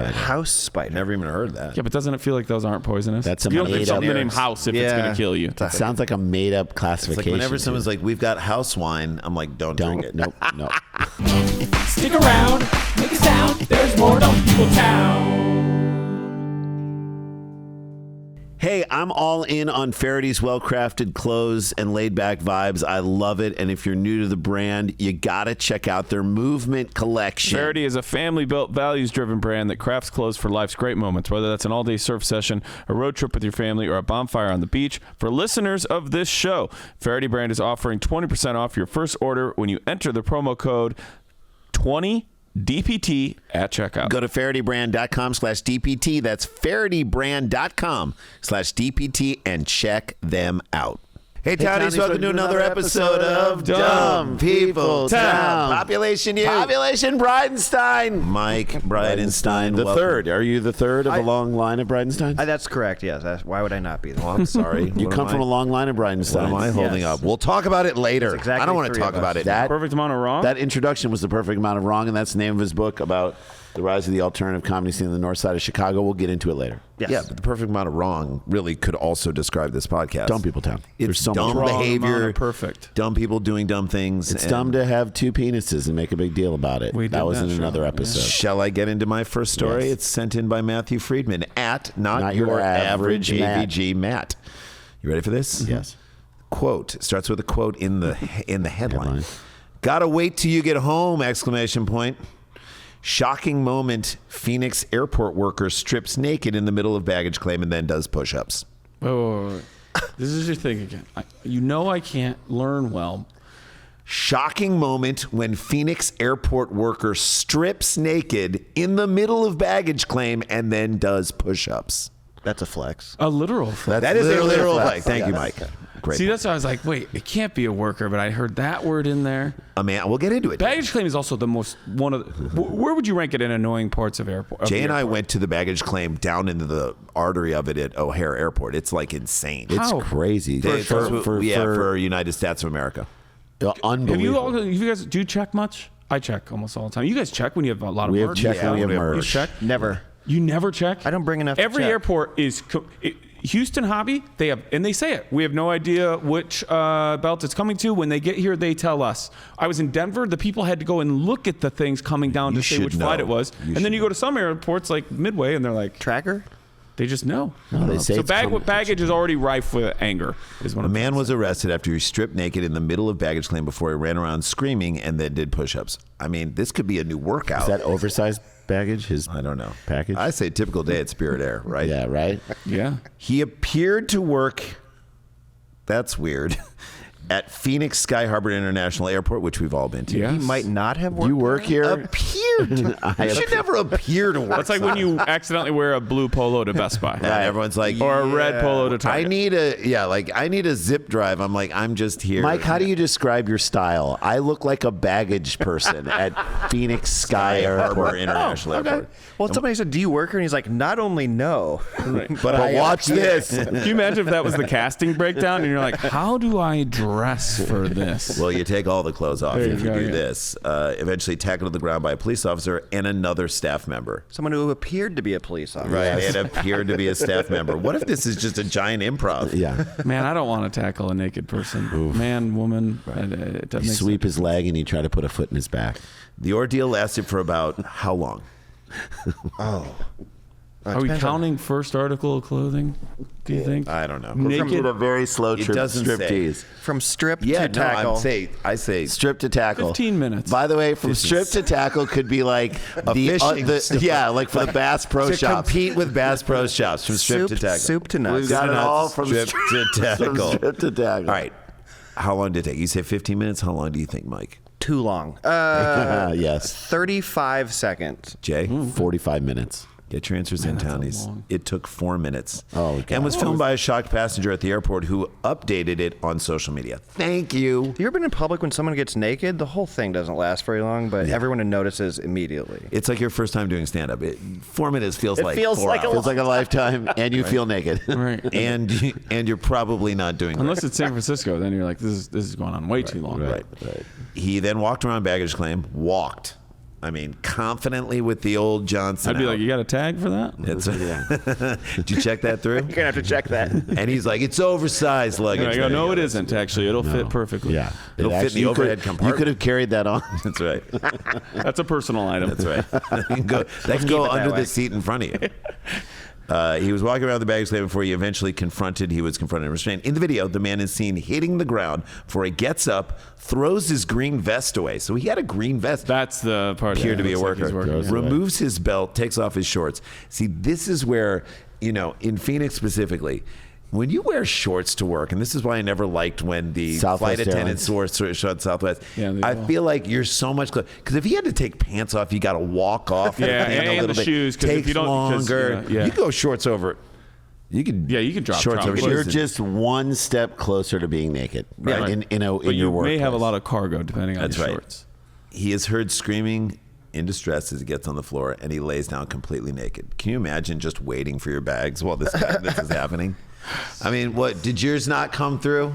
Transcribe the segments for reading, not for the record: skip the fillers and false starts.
House spider. Never even heard that. Yeah, but doesn't it feel like those aren't poisonous? That's a you don't get made-up- something named house if it's going to kill you. It sounds like a made-up It's classification. like whenever someone's like, we've got house wine, I'm like, don't drink it. Nope. Stick around, make a sound. There's more Dumb People Town. Hey, I'm all in on Faraday's well-crafted clothes and laid-back vibes. I love it. And if you're new to the brand, you got to check out their Movement collection. Faraday is a family-built, values-driven brand that crafts clothes for life's great moments, whether that's an all-day surf session, a road trip with your family, or a bonfire on the beach. For listeners of this show, Faraday brand is offering 20% off your first order when you enter the promo code 20DPT at checkout. Go to FaradayBrand.com/DPT. That's FaradayBrand.com/DPT and check them out. Hey, Townies, welcome to another episode of Dumb People Town. Population you. Population Bridenstine. Mike Bridenstine. The welcome. third. Are you the third of a long line of Bridenstines? That's correct, yes. Why would I not be there? Oh, I'm sorry. You come from a long line of Bridenstines. What am I holding Yes. up? We'll talk about it later. That's exactly I don't want to three talk of about us. it. That- Perfect amount of wrong? That introduction was the perfect amount of wrong, and that's the name of his book about the rise of the alternative comedy scene in the north side of Chicago. We'll get into it later. Yes. Yeah, but the perfect amount of wrong really could also describe this podcast. Dumb People Town. There's It's so dumb much Wrong behavior. amount of perfect. Dumb people doing dumb things. It's and dumb to have two penises and make a big deal about it. We did That was that in show, another yeah. episode. Shall I get into my first story? Yes. It's sent in by Matthew Friedman at not your your average average Matt. AVG Matt. You ready for this? Yes. Quote. It starts with a quote in the headline. Headline. Gotta wait till you get home! Exclamation point. Shocking moment. Phoenix airport worker strips naked in the middle of baggage claim and then does push-ups. Wait. This is your thing again. I can't learn well. Shocking moment when Phoenix airport worker strips naked in the middle of baggage claim and then does push-ups. That's a flex. A literal flex. That is a literal flex. flex. Thank you, Mike. Great. See, that's why I was like, wait, it can't be a worker, but I heard that word in there. Man, we'll get into it. Baggage claim is also one of the, where would you rank it in annoying parts of airport? Jay and I went to the baggage claim down into the artery of it at O'Hare Airport. It's like insane. How? It's crazy. For United States of America. Unbelievable. You guys, do you check much? I check almost all the time. You guys check when you have a lot of We have merch? checked when we have You merch. check? Never. You never check? I don't bring enough to Every check. airport is Houston Hobby. They have, and they say it. We have no idea which belt it's coming to. When they get here, they tell us. I was in Denver. The people had to go and look at the things coming down to say should which flight know. it was. And then you go to some airports like Midway, and they're like, Tracker? they just know. No, they say So it's coming. baggage is already rife with anger. Is what A I'm man was arrested after he stripped naked in the middle of baggage claim before he ran around screaming and then did push-ups. I mean, this could be a new workout. Is that oversized baggage? His I don't know. package? I say typical day at Spirit Air, right? Yeah, right? Yeah. He appeared to work, that's weird, at Phoenix Sky Harbor International Airport, which we've all been to. Yeah. He might not have worked You work here? Appeared to. You should never appear to work. That's like when you accidentally wear a blue polo to Best Buy. And everyone's like, Or a red polo to I Target. need a zip drive. I'm like, I'm just here. Mike, how do you describe your style? I look like a baggage person at Phoenix Sky Harbor Airport. International Airport. Well, somebody said, do you work here? And he's like, not only no. But watch this. Can you imagine if that was the casting breakdown and you're like, how do I dress for this? Well, you take all the clothes off There if you you go, do yeah. this. Eventually tackled to the ground by a police officer and another staff member. Someone who appeared to be a police officer. Right. It appeared to be a staff member. What if this is just a giant improv? Yeah. Man, I don't want to tackle a naked person. Man, woman. It doesn't You make sweep his leg and you try to put a foot in his back. The ordeal lasted for about how long? Are we counting first article of clothing? Do you think? I don't know. Naked? a very slow It doesn't strip say. tease. From strip Yeah, to no, tackle. I say Strip to tackle. 15 minutes. By the way, from strip to tackle could be like fishing yeah, like for the Bass Pro to Shops. compete with Bass Pro Shops from strip to tackle. Soup to nuts. We've got it all from strip to tackle. From strip to tackle. All right. How long did it take? You say 15 minutes. How long do you think, Mike? Too long. Yes. 35 seconds. Jay? 45 minutes. Get your answers in, that's a townies. long- It took 4 minutes. Oh, God. And was filmed by a shocked passenger at the airport who updated it on social media. Thank you. Have you ever been in public when someone gets naked? The whole thing doesn't last very long, but everyone notices immediately. It's like your first time doing stand-up. 4 minutes feels like feels 4 like a hours. Feels like a lifetime, and you feel naked. Right. and you're probably not doing Unless great. it's San Francisco, then you're like, this is going on way too long. Right. He then walked around baggage claim, walked I mean, confidently with the old Johnson. I'd be out. like, you got a tag for that? That's Did you check that through? You're gonna have to check that. And he's like, it's oversized luggage. And I go, no, it isn't. Actually, it'll fit perfectly. Yeah. It'll fit in the you overhead could, compartment. You could have carried that on. That's right. That's a personal item. That's right. That can go keep it under that way. the seat in front of you. He was walking around the baggage claim before he eventually he was confronted and restrained. In the video, the man is seen hitting the ground before he gets up, throws his green vest away. So he had a green vest. That's the part. Appeared to be a looks like worker. he's working, yeah. Removes his belt, takes off his shorts. See, this is where, in Phoenix specifically, when you wear shorts to work, and this is why I never liked when the Southwest flight attendants wore shorts at Southwest. Yeah, I feel like you're so much closer. Because if he had to take pants off, you got to walk off the Yeah, thing a and little the bit. shoes, 'cause if Takes you don't- 'cause, longer. yeah. You go shorts over. You can drop shorts over trousers. You're shoes. just one step closer to being naked. Right. In But your you workplace. may have a lot of cargo depending on That's your right. shorts. He is heard screaming in distress as he gets on the floor, and he lays down completely naked. Can you imagine just waiting for your bags while this is happening? I mean, what, did yours not come through?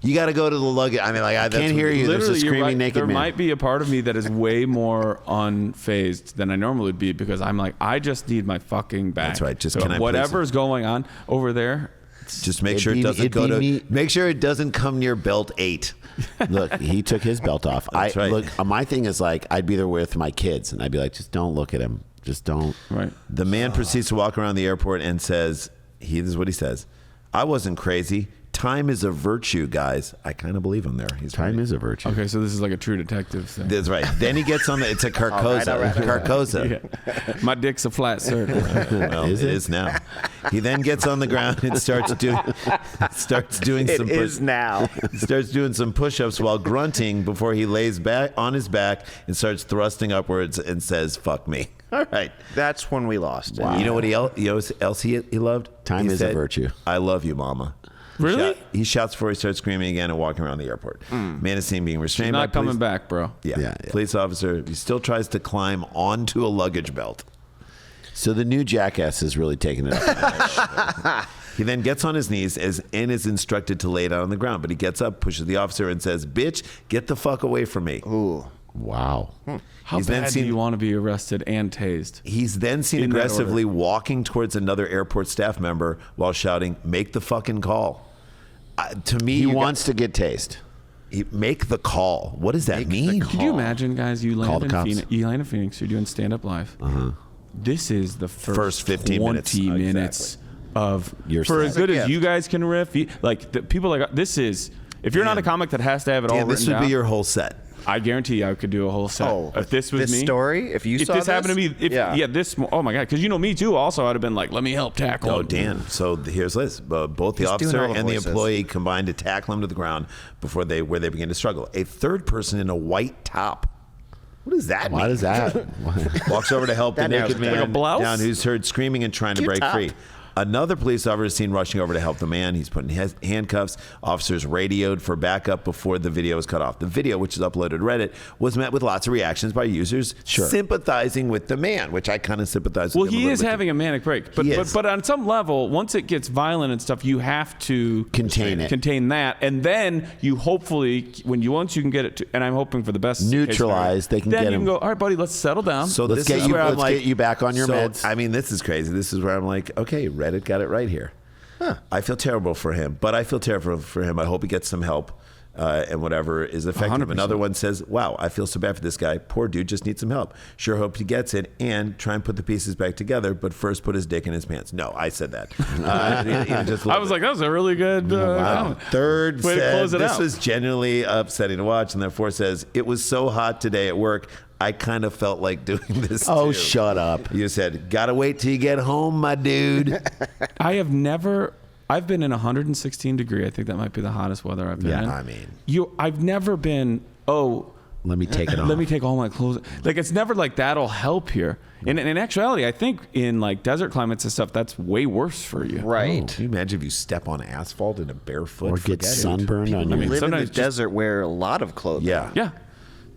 You got to go to the luggage. I mean, like, I can't hear you. There's a Literally, you're screaming right. naked There man. might be a part of me that is way more unfazed than I normally would be because I'm like, I just need my fucking bag. That's right. Just So can I please- whatever's going on over there. Just make It'd sure be- it doesn't it'd go be to. me- Make sure it doesn't come near belt 8. Look, he took his belt off. That's right. Look, my thing is like, I'd be there with my kids, and I'd be like, just don't look at him. Just don't. Right. The man proceeds to walk around the airport and says, this is what he says: "I wasn't crazy. Time is a virtue, guys." I kind of believe him there. He's Time right. is a virtue. Okay, so this is like a True Detective thing. That's right. Then he gets on the. It's a Carcosa. all right. Carcosa. Yeah. My dick's a flat circle. Well, Is it it? is now. He then gets on the ground and starts doing some. It is now. He starts doing some push-ups while grunting before he lays back on his back and starts thrusting upwards and says, "Fuck me." All right. That's when we lost it. You know what else he loved? Time He is a said, virtue. "I love you, mama." Really? He shouts before he starts screaming again and walking around the airport. Man is seen being restrained by Not coming police. back, bro. Yeah. Police officer. He still tries to climb onto a luggage belt. So the new jackass is really taking it up. He then gets on his knees and is instructed to lay down on the ground. But he gets up, pushes the officer, and says, "Bitch, get the fuck away from me." Ooh. Wow. How He's then bad seen- do you want to be arrested and tased? He's then seen In that aggressively walking towards another airport staff member while shouting, "Make the fucking call." To me, He you wants to get tased. make the call. What does that mean? Could you imagine, guys? You Call land the in cops. Phoenix. You land in Phoenix. You're doing stand up live. This is the First 15 20 minutes. minutes of Your for as set. good It's a as gift. you guys can riff. Like the people like this is. If you're not a comic that has to have it all Dan, this written would down, be your whole set. I guarantee you I could do a whole set. Oh, if this was this me, story, if you saw this happened to me, yeah. this. Oh my god, because you know me too. Also, I'd have been like, let me help tackle. Oh, him. Dan. So here's this. Both the He's doing officer all the and the voices. employee combined to tackle him to the ground where they begin to struggle. A third person in a white top. What does that mean? Why does that? Walks over to help the That naked narrows it man down. Like a blouse? down who's heard screaming and trying to Cute break top. free. Another police officer is seen rushing over to help the man. He's put in handcuffs. Officers radioed for backup before the video was cut off. The video, which is uploaded to Reddit, was met with lots of reactions by users sympathizing with the man, which I kind of sympathize with. Well, him a he little is bit. having a manic break, but He is. but on some level, once it gets violent and stuff, you have to Contain it. contain that, and then you hopefully once you can get it to, and I'm hoping for the best case Neutralize, scenario, they can then get you him. can go, all right, buddy, let's settle down. So Let's this get is you- where I'm let's like, get you back on your so, meds. I mean, this is crazy. This is where I'm like, okay, Reddit got it right here. I feel terrible for him, but I feel terrible for him. I hope he gets some help and whatever is effective. 100%. Another one says, wow, I feel so bad for this guy. Poor dude just needs some help. Sure hope he gets it and try and put the pieces back together, but first put his dick in his pants. No, I said that. I was like, that was a really good comment. Third Way to said, close it this out. was genuinely upsetting to watch, and therefore says, it was so hot today at work, I kind of felt like doing this Oh, too. shut up. You said, gotta wait till you get home, my dude. I've been in 116 degree. I think that might be the hottest weather I've been Yeah, in. I mean. I've never been, Let me take it off. let me take all my clothes. Like, it's never like that'll help here. And in actuality, I think in like desert climates and stuff, that's way worse for you. Right. Can you imagine if you step on asphalt in a barefoot? Or get Forget it. sunburned on Who your live in the sometimes just- desert wear a lot of clothing. Yeah. Yeah.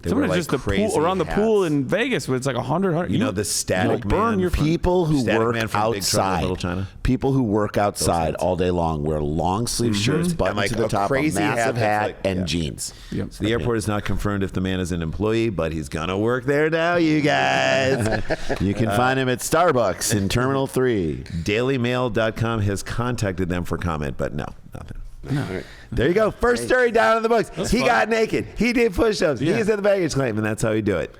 They Sometimes were like just the crazy pool around the pool hats. in Vegas where it's like 100. You know the static man. burn your People who Static work Man from Big Trouble in outside, Little China. people who work outside all day long wear long sleeve shirts, buttoned like to the a top, a crazy massive hat hat, that's like- and yeah. jeans. Yep. So the airport is not confirmed if the man is an employee, but he's gonna work there now, you guys. You can find him at Starbucks in Terminal 3. DailyMail.com has contacted them for comment, but no, nothing. There you go. First story down in the books. He fun. got naked. He did push-ups. Yeah. He said the baggage claim, And that's how you do it.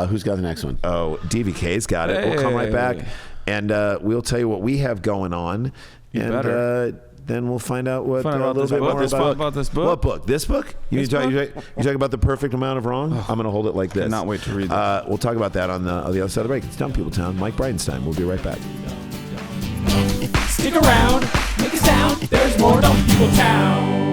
Who's got the next one? Oh, DVK's got it. We'll come right back, and we'll tell you what we have going on, and better. then we'll find out what Find out a little this bit book. more This about, book. About this book. What book? This book? You This talk book? about the perfect amount of wrong? I'm going to hold it like this. Cannot wait to read this. We'll talk about that on the other side of the break. It's Dumb People Town. Mike Bridenstine. We'll be right back. Stick around, make a sound. There's more Dumb People Town.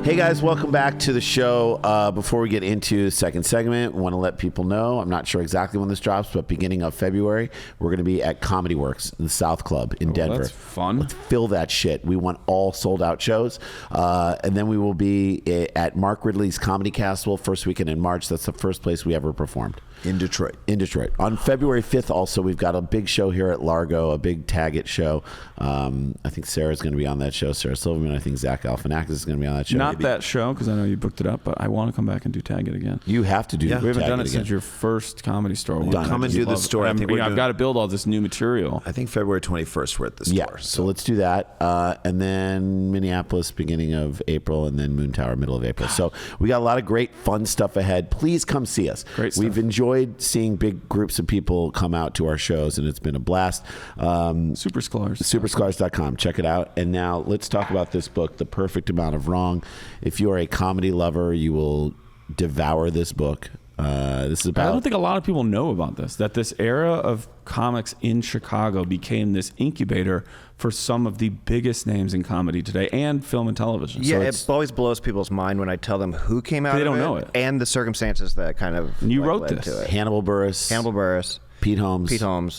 Hey guys, welcome back to the show. Before we get into the second segment, want to let people know, I'm not sure exactly when this drops, but beginning of February, we're going to be at Comedy Works in the South Club in Denver. That's fun. Let's fill that shit. We want all sold out shows. And then we will be at Mark Ridley's Comedy Castle first weekend in March. That's the first place we ever performed. In Detroit. In Detroit. On February 5th, also, we've got a big show here at Largo, a big Tag It show. I think Sarah's going to be on that show. Sarah Silverman. I think Zach Galifianakis is going to be on that show. Not that show, because I know you booked it up, but I want to come back and do Tag It again. You have to do Yeah. Tag We haven't done it again. since your first Comedy Store. Done it. Come and do the store. I think we're I've doing- got to build all this new material. I think February 21st we're at the store. Yeah, so let's do that. And then Minneapolis, beginning of April, and then Moon Tower, middle of April. So we got a lot of great, fun stuff ahead. Please come see us. Great stuff. We've enjoyed seeing big groups of people come out to our shows, and it's been a blast. Super Sklars. Superscars.com. Check it out. And now let's talk about this book, The Perfect Amount of Wrong. If you are a comedy lover, you will devour this book. This is I about... don't think a lot of people know about this, that this era of comics in Chicago became this incubator for some of the biggest names in comedy today and film and television. Yeah, So it always blows people's mind when I tell them who came out They of don't know it. and the circumstances that kind of And you like, wrote led this. to it. Hannibal Buress. Hannibal Buress, Pete Holmes. Kumail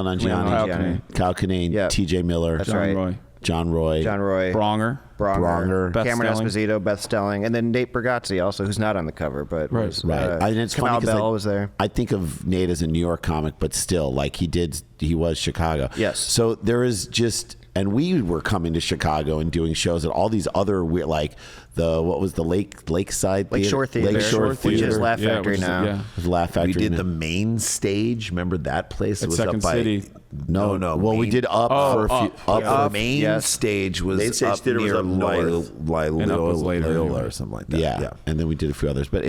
Nanjiani. Nanjiani. Kyle Kinane. Yeah. TJ Miller. That's John right. Roy. John Roy. John Roy, Bronger. Bronger. Beth Cameron Stelling. Esposito, Beth Stelling, and then Nate Bargatze also, who's not on the cover, but Right. was, Right. And it's funny Kamau 'cause, Bell like, was there. I think of Nate as a New York comic, but still, like he was Chicago. Yes. So there is just, and we were coming to Chicago and doing shows at all these other weird, like what was the Lakeside Lakeshore Theater, Lakeshore which Theater, is Laugh Yeah, Factory which is- now. yeah. It was Laugh Factory. We did now. the main stage. Remember that place? It At was Second up by... City. No. Well, we main- did up for a few. Up. Up The for main yes. stage was Main stage up theater was near up north. And up was later Loyola anyway. or something like that. yeah. And then we did a few others, but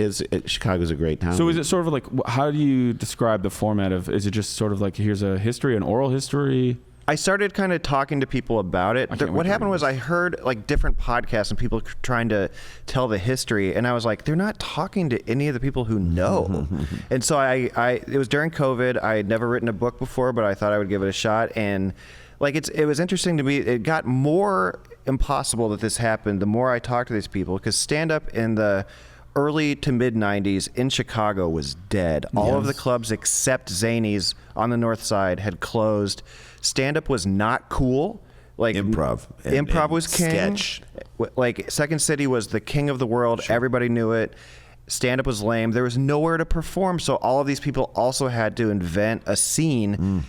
Chicago's a great town. So is it sort of like, how do you describe the format of, is it just sort of like, here's a history, an oral history? I started kind of talking to people about it. can't wait What to happened read was I heard like different podcasts and people trying to tell the history, and I was like, they're not talking to any of the people who know. And so it was during COVID. I had never written a book before, but I thought I would give it a shot. And like it was interesting to me. It got more impossible that this happened the more I talked to these people, because stand up in the early to mid 90s in Chicago was dead. All of the clubs except Zany's on the north side had closed. Stand-up was not cool. Like Improv. Improv And was king. sketch. Like Second City was the king of the world. Everybody knew it. Stand-up was lame. There was nowhere to perform. So all of these people also had to invent a scene.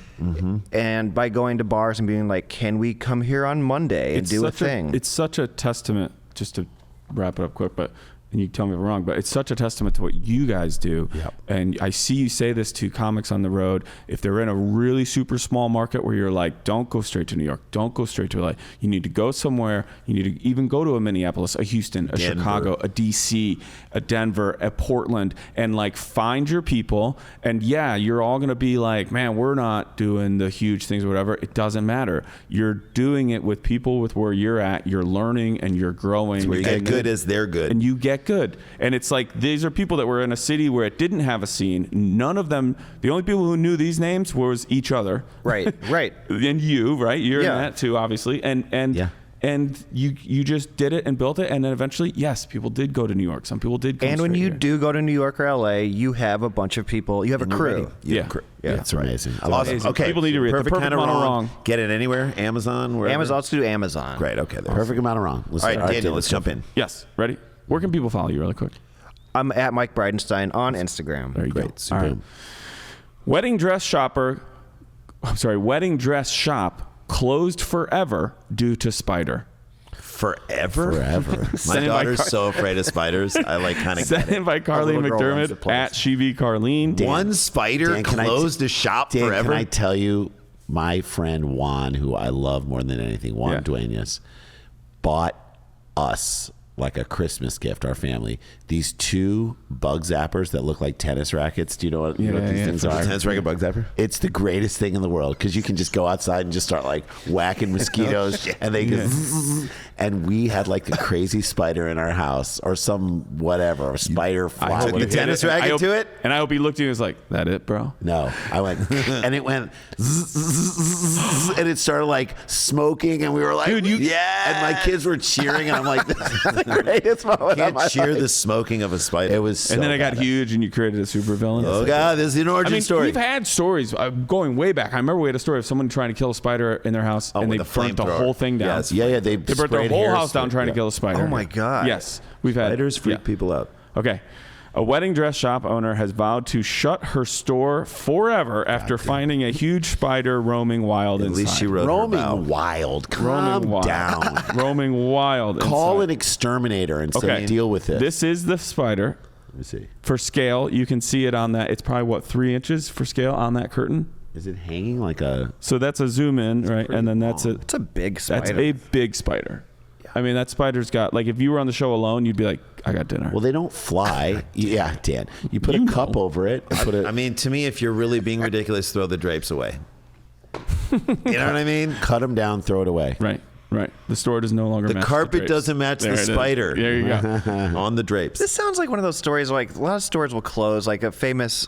And by going to bars and being like, can we come here on Monday and do a thing? It's such a testament, just to wrap it up quick, but and you tell me if I'm wrong, but it's such a testament to what you guys do. Yep. And I see you say this to comics on the road. If they're in a really super small market where you're like, don't go straight to New York, don't go straight to LA. You need to go somewhere. You need to even go to a Minneapolis, a Houston, a Denver. Chicago, a DC, a Denver, a Portland, and like find your people. And yeah, you're all going to be like, man, we're not doing the huge things or whatever. It doesn't matter. You're doing it with people with where you're at. You're learning and you're growing. Where you You're get getting good as they're good. and you get good. And it's like, these are people that were in a city where it didn't have a scene. None of them, the only people who knew these names was each other. Right. And you, right? You're Yeah. in that too, obviously. And Yeah. and you just did it and built it. And then eventually, yes, people did go to New York. Some people did come And when straight you here. do go to New York or LA, you have a bunch of people. You have a crew. Yeah. Yeah. It's amazing. I love Awesome. Amazing. Okay. People need to read it. The Perfect Perfect Kind of Amount of Wrong. Wrong. Get it anywhere. Amazon. Wherever. Amazon, let's do Amazon. Great. Okay. Perfect amount of wrong. All right, Daniel. Let's jump in. Yes. Ready? Where can people follow you really quick? I'm at Mike Bridenstine on Instagram. There you go. Super. All right. Wedding dress shop closed forever due to spider. Forever. My daughter's so afraid of spiders. I like kind of Sent in by Carlene little girl runs the McDermott place. at She Carlene. one spider Dan, can I closed a shop Dan, forever. Can I tell you, my friend Juan, who I love more than anything, Juan Yeah. Duenas, bought us like a Christmas gift, our family, these 2 bug zappers that look like tennis rackets. Do you know what, these things are? Tennis racket bug zapper. It's the greatest thing in the world because you can just go outside and just start like whacking mosquitoes and they go zzz, and we had like the crazy spider in our house or some whatever, a spider fly. took the whatever. tennis racket to it? And I hope he looked at you and was like, that it, bro? No, I went and it went zzz, and it started like smoking and we were like, Dude, yeah, and my kids were cheering and I'm like, this is the greatest moment of Can't my cheer life. the smoking of a spider. It was so And then I got bad. huge and you created a super villain. Oh God, this is an origin story. We've had stories going way back. I remember we had a story of someone trying to kill a spider in their house and they with a burnt the flamethrower. whole thing down. Yes. Yeah, they They burnt their sprayed whole hair house down spray. trying to Yeah. kill a spider. Oh my God. Yes, we've had Spiders freak people out. Okay. A wedding dress shop owner has vowed to shut her store forever after finding a huge spider roaming wild At inside. least she wrote her vow. Roaming wild. Calm roaming wild. down. Roaming wild. Call inside. an exterminator and say Okay. deal with it. This is the spider. Let me see. For scale, you can see it on that. It's probably 3 inches for scale on that curtain. Is it hanging like a? So that's a zoom in, right? And then that's It's a big spider. That's a big spider. I mean, that spider's got, like, if you were on the show alone, you'd be like, I got dinner. Well, they don't fly. Yeah, Dan. You put a cup over it and put it. I mean, to me, if you're really being ridiculous, throw the drapes away. You know what I mean? cut them down, throw it away. Right. The store does no longer The match carpet drapes. doesn't match There the it is. spider. There you go. On the drapes. This sounds like one of those stories. Like a lot of stores will close. Like a famous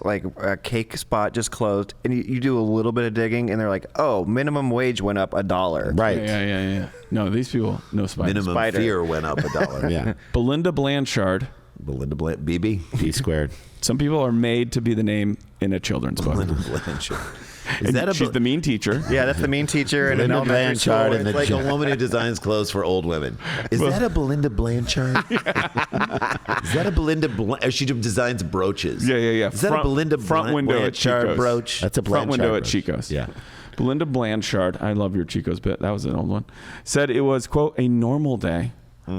cake spot just closed, and you do a little bit of digging, and they're like, "Oh, minimum wage went up $1." Right. Yeah. No, these people, no spiders. Minimum Spider. fear went up $1. Yeah. Belinda Blanchard. Belinda BB. B squared. Some people are made to be the name in a children's book. Belinda Blanchard. Is And that she's the mean teacher. Yeah, that's the mean teacher in an Belinda elementary school. Blanchard and It's the like a woman who designs clothes for old women. Is that a Belinda Blanchard? Is that a Belinda she designs brooches? Yeah. Is that a Belinda front window at Blanchard Chico's. brooch? That's a front window at Blanchard Chico's. Yeah. Belinda Blanchard, I love your Chico's bit. That was an old one. Said it was, quote, a normal day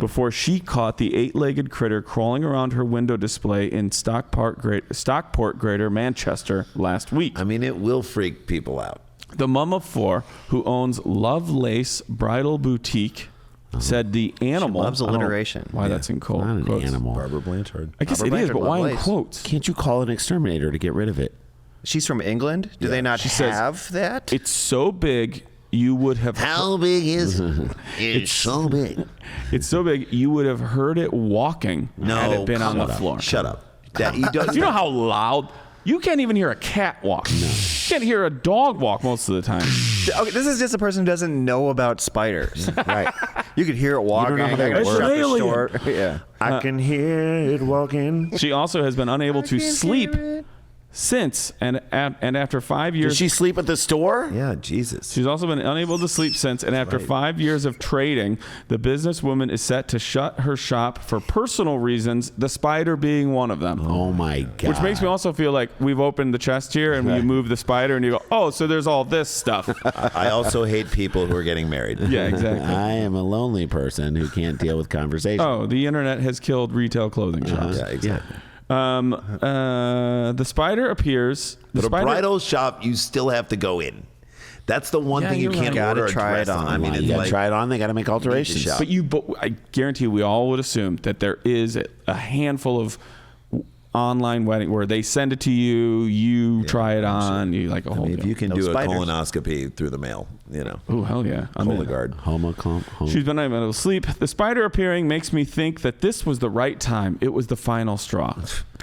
before she caught the 8-legged critter crawling around her window display in Stockport, Greater Manchester last week. I mean, it will freak people out. The mum of 4, who owns Lovelace Bridal Boutique, said the animal... loves I don't know alliteration. Why that's in quotes. Not an animal. Barbara Blanchard. I guess Barbara it is, but Blanchard why in Lovelace. quotes? Can't you call an exterminator to get rid of it? She's from England. Do they not She says, have that? It's so big, you would have... How big is it? It's so big. It's so big, you would have heard it walking had it been on the shut up. floor. Shut up. That, You know how loud? You can't even hear a cat walk. You can't hear a dog walk most of the time. Okay, this is just a person who doesn't know about spiders. Right. You could hear it walking. know how they I work. shut the It's an store. Yeah. I can hear it walking. She also has been unable to sleep since, and after 5 years... Does she sleep at the store? Yeah, Jesus. She's also been unable to sleep since, and after 5 years of trading, the businesswoman is set to shut her shop for personal reasons, the spider being one of them. Oh my God. Which makes me also feel like we've opened the chest here and you move the spider and you go, oh, so there's all this stuff. I also hate people who are getting married. Yeah, exactly. I am a lonely person who can't deal with conversation. Oh, the internet has killed retail clothing shops. Yeah, exactly. The spider appears. But a bridal shop, you still have to go in. That's the one thing you you're can't right. order Gotta a try dress it on. on. I mean, you it's gotta like, try it on. They got to make alterations. shop. But I guarantee we all would assume that there is a handful of online wedding where they send it to you, you try it on, you like a whole if deal. you can No do spiders. a colonoscopy through the mail, you know. Oh, hell yeah. I'm in. Cologuard. Homo clump. She's been unable to sleep. The spider appearing makes me think that this was the right time. It was the final straw.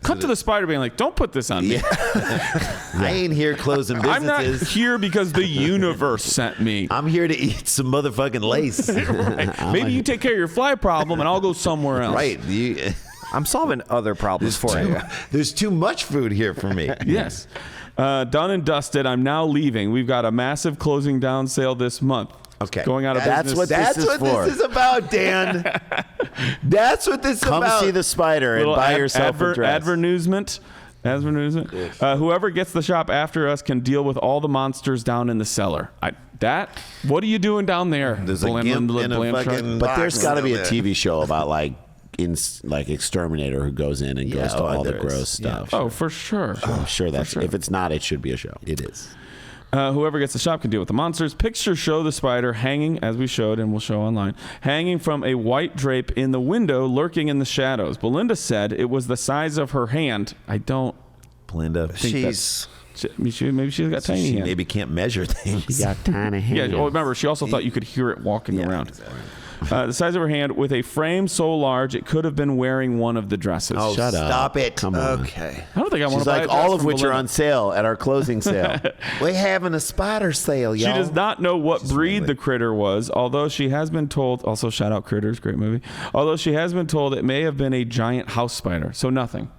Cut to the spider being like, don't put this on me. I ain't here closing I'm not businesses. here because the universe sent me. I'm here to eat some motherfucking lace. Maybe you take care of your fly problem and I'll go somewhere else. Right. I'm solving other problems for you. There's too much food here for me. Yes. Done and dusted. I'm now leaving. We've got a massive closing down sale this month. Okay. Going out of That's business. what That's this is what for. this is about, Dan. That's what this is Come about. see the spider and buy yourself a dress. Advertisement. Whoever gets the shop after us can deal with all the monsters down in the cellar. What are you doing down there? There's a gimp in a fucking But there's box got to be a there. TV show about like exterminator who goes in and goes to all the there gross is. stuff. Oh, for sure. I'm sure that's if it's not, it should be a show. It is. Whoever gets the shop can deal with the monsters. Pictures show the spider hanging, as we showed and we'll show online, hanging from a white drape in the window, lurking in the shadows. Belinda said it was the size of her hand. I don't Belinda. think She's maybe she's got tiny She hands. maybe can't measure things. You got tiny hands. Yeah, remember, she also thought you could hear it walking around. Exactly. The size of her hand with a frame so large it could have been wearing one of the dresses. Oh, Shut up. stop it. Come on. okay. I don't think I want She's to buy like, a dress all of from which are Belinda. on sale at our closing sale. We're having a spider sale, She y'all. does not know what breed friendly. the critter was, although she has been told, also shout out Critters, great movie, although she has been told it may have been a giant house spider. So nothing.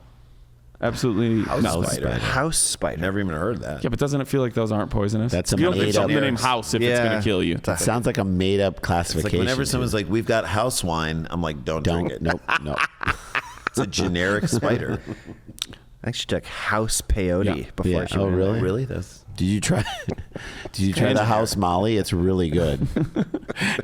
Absolutely no. House spider. Never even heard that. Yeah, but doesn't it feel like those aren't poisonous? That's a you don't give made-up- something the name house if it's going to kill you. That sounds like a made-up It's classification. like whenever someone's like, "We've got house wine," I'm like, "Don't drink it." Nope. It's a generic spider. I think she took house peyote before Yeah. she Oh, went. really? Really? That's Did you try? Did you try the house Molly? It's really good.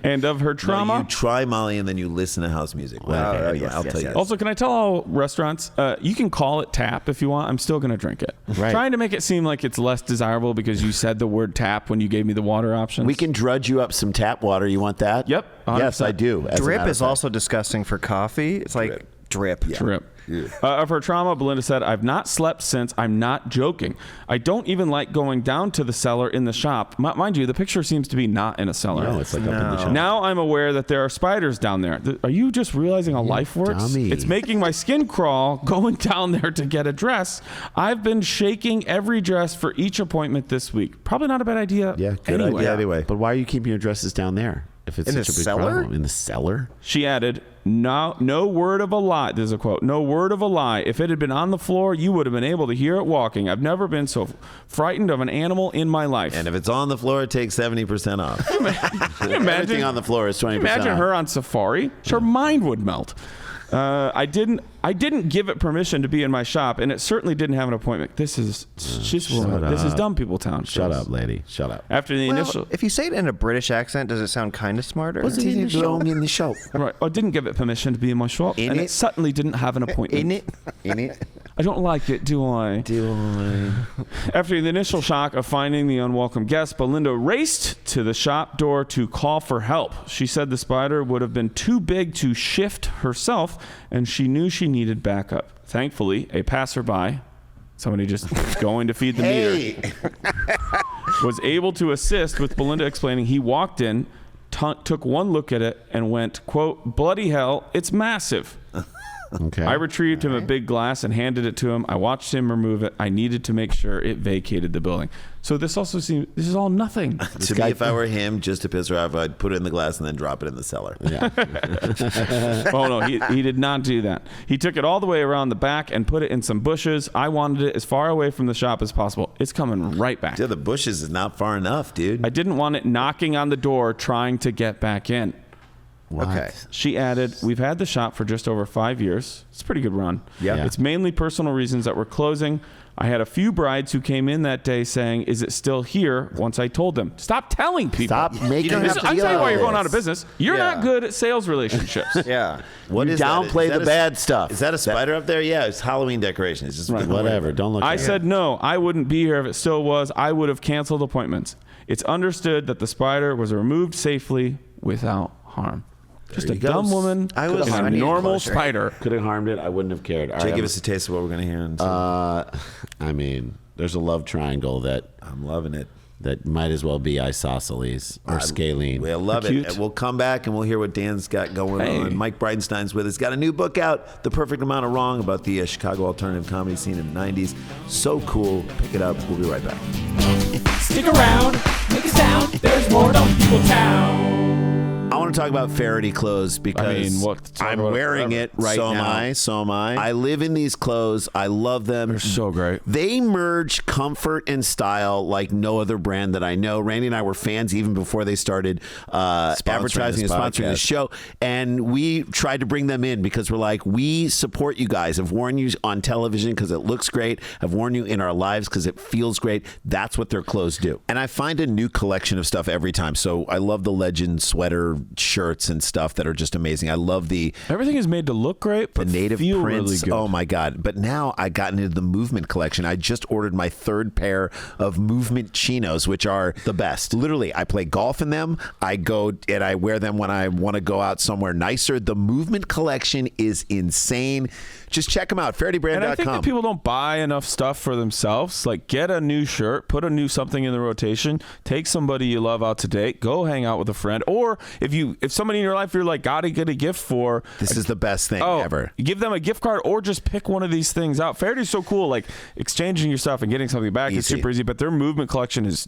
And of her trauma. No, you try Molly and then you listen to house music. Well, Oh, anyway, yes, I'll yes, tell you. yes. Also, can I tell all restaurants, you can call it tap if you want. I'm still going to drink it. Right. Trying to make it seem like it's less desirable because you said the word tap when you gave me the water options. We can drudge you up some tap water. You want that? Yep, Yes, 100%. I do. As a Drip matter is of fact. also disgusting for coffee. It's like drip. Trip. Of her trauma, Belinda said, I've not slept since. I'm not joking. I don't even like going down to the cellar in the shop. Mind you, the picture seems to be not in a cellar. No, it's like up in the shop. Now I'm aware that there are spiders down there. Are you just realizing how life works? dummy. It's making my skin crawl going down there to get a dress. I've been shaking every dress for each appointment this week. Probably not a bad idea. Yeah, good idea anyway. But why are you keeping your dresses down there? If it's In such the a big cellar? problem. In the cellar? She added, no word of a lie. This is a quote. No word of a lie. If it had been on the floor, you would have been able to hear it walking. I've never been so frightened of an animal in my life. And if it's on the floor, take 70% off. Can you imagine? Everything on the floor is 20%. Imagine off. her on safari. Her mind would melt. I didn't give it permission to be in my shop, and it certainly didn't have an appointment. This is dumb people town. Shut up, lady. Shut up. After the Well, initial, if you say it in a British accent, does it sound kind of smarter? in the show? right, I didn't give it permission to be in my shop, In and it it? certainly didn't have an appointment. In it? I don't like it, do I? After the initial shock of finding the unwelcome guest, Belinda raced to the shop door to call for help. She said the spider would have been too big to shift herself, and she knew she needed backup. Thankfully, a passerby, somebody just going to feed the meter, was able to assist with Belinda explaining. He walked in, took one look at it, and went, quote, bloody hell, it's massive. Okay. I retrieved him a big glass and handed it to him. I watched him remove it. I needed to make sure it vacated the building. So this also seems, this is all nothing. To me, if I were him, just to piss her off, I'd put it in the glass and then drop it in the cellar. Yeah. Oh, no, he did not do that. He took it all the way around the back and put it in some bushes. I wanted it as far away from the shop as possible. It's coming right back. Yeah, the bushes is not far enough, dude. I didn't want it knocking on the door trying to get back in. Okay. She added, we've had the shop for just over 5 years. It's a pretty good run. Yeah. It's mainly personal reasons that we're closing. I had a few brides who came in that day saying, is it still here? Once I told them, stop telling people. Stop making don't This- have I'm to telling you why you're yell. going out of business. You're Yeah. not good at sales relationships. Yeah. What You is that? downplay Is that the a- bad stuff. Is that a spider up there? Yeah, it's Halloween decorations. It's just Whatever. Don't look I at it. said no, I wouldn't be here if it still was. I would have canceled appointments. It's understood that the spider was removed safely without harm. Just a you dumb go. woman I was- and I a need normal closure. spider. Could have harmed it. I wouldn't have cared. All Jay, right, give us a taste of what we're going to hear. I mean, there's a love triangle that I'm loving it. might as well be isosceles or scalene. We'll love Cute. it. And we'll come back and we'll hear what Dan's got going Hey. on. Mike Bridenstine's with us. Got a new book out, The Perfect Amount of Wrong, about the Chicago alternative comedy scene in the 90s. So cool. Pick it up. We'll be right back. Stick around, make a sound. There's more Dumb People Town. I want to want to talk about Faraday clothes because I'm wearing it right now. So am I. I live in these clothes. I love them. They're so great. They merge comfort and style like no other brand that I know. Randy and I were fans even before they started advertising and sponsoring the show. And we tried to bring them in because we're like, we support you guys. I've worn you on television because it looks great. I've worn you in our lives because it feels great. That's what their clothes do. And I find a new collection of stuff every time. So I love the Legend sweater shirts and stuff that are just amazing. I love everything is made to look great, but the native feel prints. Really good. Oh my God. But now I got into the Movement collection. I just ordered my third pair of Movement chinos, which are the best. Literally, I play golf in them. I go and I wear them when I want to go out somewhere nicer. The Movement collection is insane. Just check them out. FaradayBrand.com. And I think that people don't buy enough stuff for themselves. Like, get a new shirt, put a new something in the rotation, take somebody you love out to date, go hang out with a friend. Or if somebody in your life you're like, gotta get a gift for. This is the best thing ever. Give them a gift card or just pick one of these things out. Faraday's so cool. Like, exchanging your stuff and getting something back is super easy. But their Movement collection is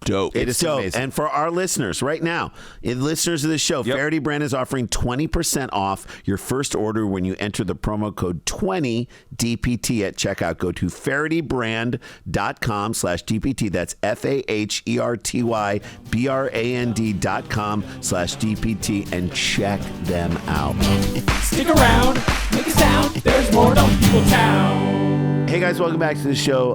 dope. It is dope. Amazing. And for our listeners right now, listeners of this show, Faraday Brand is offering 20% off your first order when you enter the promo code 20 DPT at checkout. Go to FaradayBrand.com/DPT. That's FahertyBrand.com/DPT and check them out. Stick around, make a sound. There's more Dumb People Town. Hey guys, welcome back to the show.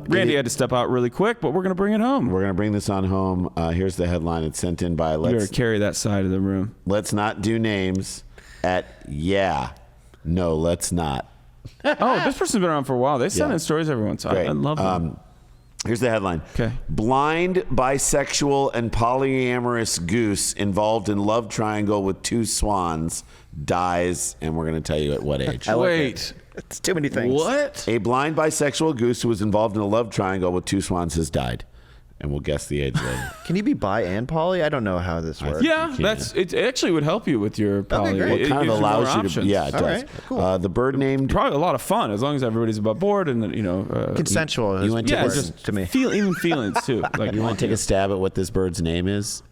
Randy had to step out really quick, but we're going to bring it home. We're going to bring this on home. Here's the headline. It's sent in by You better carry that side of the room. Let's Not Do Names at No, let's not. Oh, this person's been around for a while. They send in stories every once in a while. I love them. Here's the headline. Okay. Blind, bisexual, and polyamorous goose involved in love triangle with two swans dies, and we're going to tell you at what age. Wait. It's too many things. What? A blind bisexual goose who was involved in a love triangle with two swans has died. And we'll guess the age later. Can you be bi and poly? I don't know how this works. Yeah, it actually would help you with your poly. Okay, great. It kind of gives allows you options. to. Yeah, it All does. right, cool. The bird named. Probably a lot of fun as long as everybody's above board and Consensual. You went to important just to me. even feelings too. Like You want to take a stab at what this bird's name is?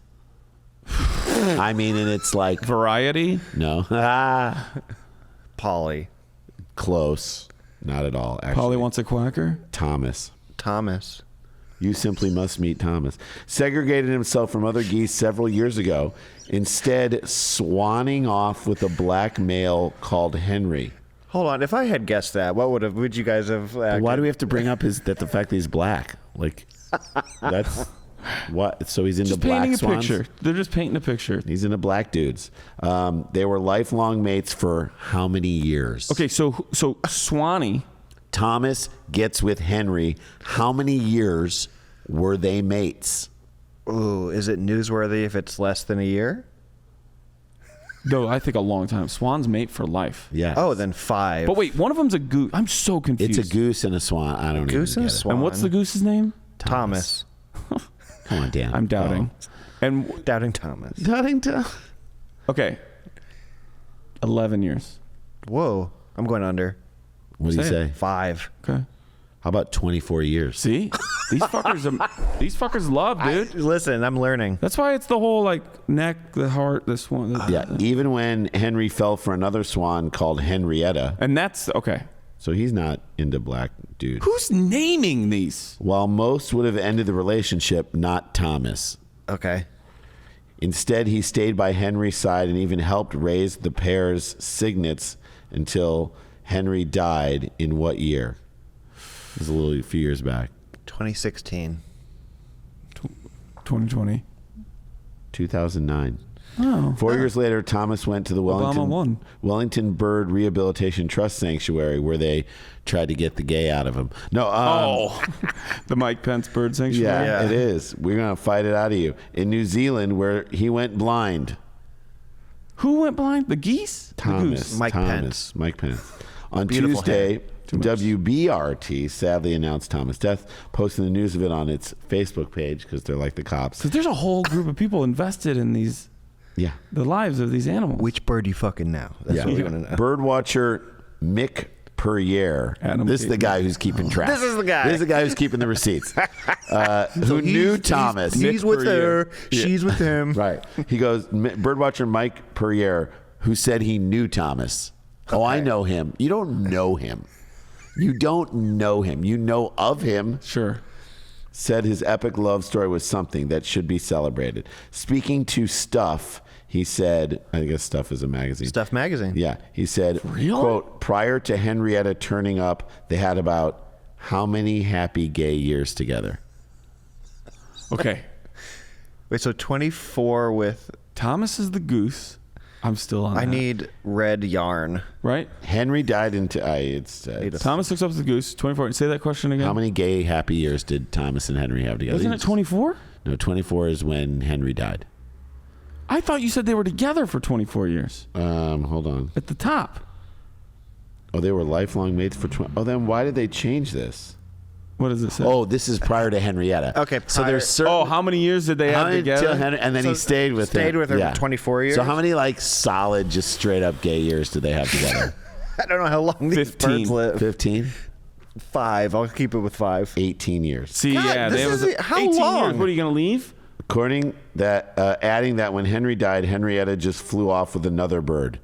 I mean, and it's like variety. no, Poly. close, not at all. Actually, Polly wants a quacker. Thomas. Thomas. You simply must meet Thomas. Segregated himself from other geese several years ago, instead swanning off with a black male called Henry. Hold on. If I had guessed that, would you guys have acted? Why do we have to bring up the fact that he's black? Like, that's what? So he's into Just black painting a swans? picture. They're just painting a picture. He's into black dudes. They were lifelong mates for how many years? Okay, so Swanee. Thomas gets with Henry. How many years were they mates? Ooh, is it newsworthy if it's less than a year? No, I think a long time. Swans mate for life. Yeah. Oh, then 5. But wait, one of them's a goose. I'm so confused. It's a goose and a swan. I don't Goose even and a get it. swan. And what's the goose's name? Thomas. Come on, Dan. I'm doubting. And Doubting Thomas. okay, 11 years. Whoa. I'm going under. What do you Say say? 5. Okay. How about 24 years? See, these fuckers love, dude. Listen, I'm learning. That's why it's the whole like neck, the heart, this one. Yeah. Even when Henry fell for another swan called Henrietta. And that's okay. So he's not into black dudes. Who's naming these? While most would have ended the relationship, not Thomas. Okay. Instead, he stayed by Henry's side and even helped raise the pair's cygnets until Henry died in what year? It was a few years back. 2016. 2020. 2009. Oh. 4 years later, Thomas went to the Obama won. Wellington Bird Rehabilitation Trust Sanctuary, where they tried to get the gay out of him. No, The Mike Pence Bird Sanctuary. yeah, it is. We're gonna fight it out of you. In New Zealand, where he went blind. Who went blind? The geese? The Thomas. goose. Mike Thomas. Pence. Mike Pence. On Beautiful Tuesday, hair. WBRT sadly announced Thomas' death, posting the news of it on its Facebook page because they're like the cops. Because there's a whole group of people invested in Yeah. the lives of these animals. Which bird you fucking know? That's what we want to know. Birdwatcher Mick per year. Adam This is the Caden. guy who's keeping track. This is the guy. This is the guy who's keeping the receipts. Who knew Thomas. He's with her. She's with him. Right. He goes, birdwatcher Mike Perrier, who said he knew Thomas. Oh, I know him. You don't know him. You don't know him. You know of him. Sure. Said his epic love story was something that should be celebrated. Speaking to Stuff, he said, I guess Stuff is a magazine. Stuff magazine. Yeah. He said, quote, prior to Henrietta turning up, they had about how many happy gay years together? Okay. Wait, so 24 with. Thomas is the goose. I'm still on I that. need red yarn. Right? Henry died in. Thomas looks up to the goose. 24. Say that question again. How many gay happy years did Thomas and Henry have together? Wasn't it 24? No, 24 is when Henry died. I thought you said they were together for 24 years. Hold on. At the top. Oh, they were lifelong mates for 20. Oh, then why did they change this? What does it say? Oh, this is prior to Henrietta. Okay, so prior- there's certain. Oh, how many years did they how have many together? till Henry, and then So he stayed with stayed with her for 24 years? So how many like solid, just straight up gay years did they have together? I don't know how long these 15. birds live. 15, 5. I'll keep it with 5. 18 years. See, God, yeah, this they is was it. How 18 long? years. What are you going to leave? According that, adding that when Henry died, Henrietta just flew off with another bird.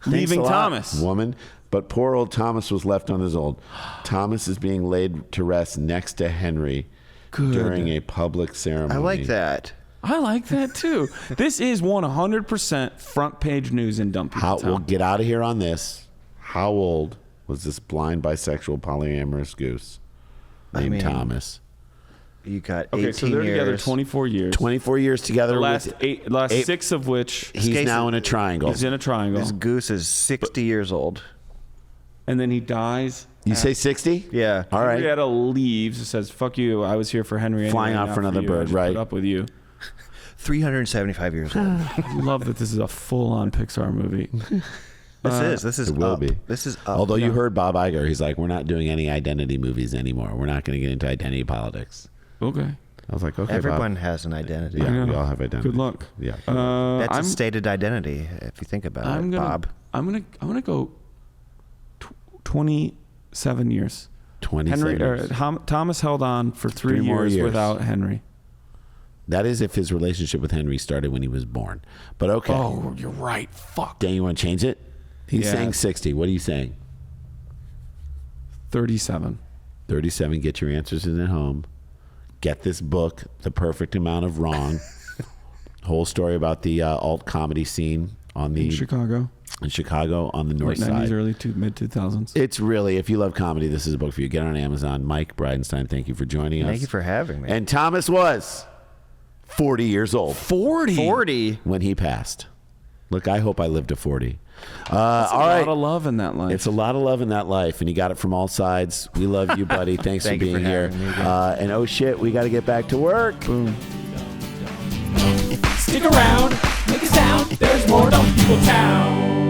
Leaving Thanks a lot, Thomas. woman. But poor old Thomas was left on his own. Thomas is being laid to rest next to Henry during a public ceremony. I like that. I like that too. This is 100% front page news in Dump People Town. We'll get out of here on this. How old was this blind bisexual polyamorous goose named Thomas? You got 18 Okay, so they're years. together 24 years. 24 years together. The last with 6 of which he's now in a triangle. he's in a triangle. This goose is 60 years old. And then he dies. You say 60? Yeah. All right. Henrietta leaves. It says, "Fuck you. I was here for Henry. Flying anyway, out for not another you. bird, I just right. Put up with you." 375 years old. I love that this is a full-on Pixar movie. This is It will up. be. This is up. Although you heard Bob Iger, he's like, we're not doing any identity movies anymore. We're not going to get into identity politics. Okay. I was like, okay, Everyone Bob. has an identity. Yeah, we all have identity. Good luck. Yeah. That's I'm, a stated identity if you think about I'm it, gonna, Bob. I'm gonna go 27 years. 27 years. Thomas held on for 3 3 more years years. without Henry. That is if his relationship with Henry started when he was born. But okay. Oh, you're right. Fuck. Dan, you want to change it? He's Yeah. saying 60. What are you saying? 37. 37. Get your answers in at home. Get this book, The Perfect Amount of Wrong. Whole story about the alt comedy scene on the In Chicago. on the north Late 90s, side. early mid 2000s. It's really, if you love comedy, this is a book for you. Get it on Amazon. Mike Bridenstine, thank you for joining us. Thank you for having me. And Thomas was 40 years old 40. when he passed. Look, I hope I live to 40. All right. A lot of love in that life. It's a lot of love in that life, and you got it from all sides. We love you, buddy. Thanks Thank for you being for here. having me again. And oh shit, we got to get back to work. Boom. Stick around, make a sound. There's more Dump People Town.